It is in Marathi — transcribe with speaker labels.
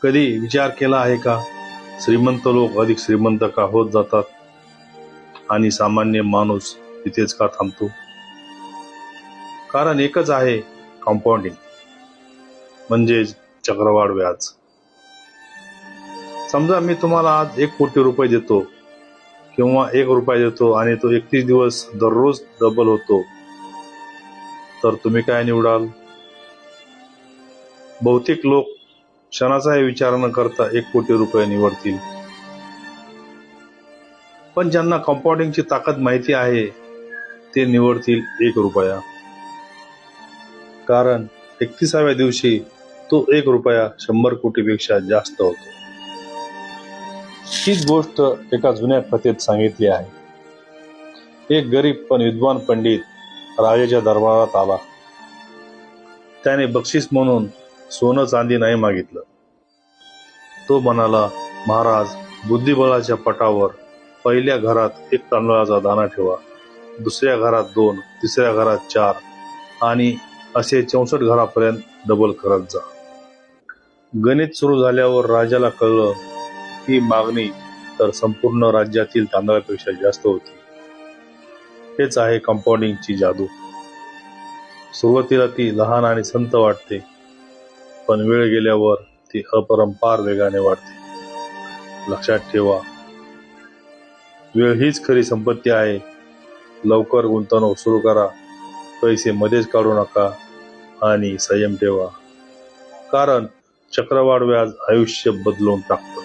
Speaker 1: कधी विचार केला आहे का, श्रीमंत लोक अधिक श्रीमंत का होत जातात आणि सामान्य माणूस तिथेच का थांबतो? कारण एकच आहे, कंपाऊंडिंग म्हणजेच चक्रवाढ व्याज. समजा मी तुम्हाला आज 1 कोटी रुपये देतो किंवा 1 रुपया देतो आणि तो 31 दिवस दररोज डबल होतो, तर तुम्ही काय निवडाल? बहुतेक लोक क्षणाचाही विचार न करता 1 कोटी रुपये निवडतील. पण ज्यांना कंपाऊंडिंगची ताकद माहिती आहे ते निवडतील 1 रुपया. कारण 31व्या दिवशी तो 1 रुपया 100 कोटीपेक्षा जास्त होतो. हीच गोष्ट एका जुन्या कथेत सांगितली आहे. एक गरीब पण विद्वान पंडित राजाच्या दरबारात आला. त्याने बक्षीस म्हणून सोनं चांदी नाही मागितलं. तो म्हणाला, महाराज, बुद्धिबळाच्या पटावर पहिल्या घरात 1 तांदळाचा दाणा ठेवा, दुसऱ्या घरात 2, तिसऱ्या घरात 4 आणि असे 64 घरापर्यंत डबल करत जा. गणित सुरू झाल्यावर राजाला कळलं ही मागणी तर संपूर्ण राज्यातील तांदळापेक्षा जास्त होती. हेच आहे कंपाऊंडिंगची जादू. सुरुवातीला ती लहान आणि संत वाटते, पण वेळ गेल्यावर ती अपरंपार वेगाने वाढते. लक्षात ठेवा, वेळ हीच खरी संपत्ती आहे. लवकर गुंतवणूक सुरू करा, पैसे मध्येच काढू नका आणि संयम ठेवा. कारण चक्रवाढ व्याज आयुष्य बदलून टाकतं.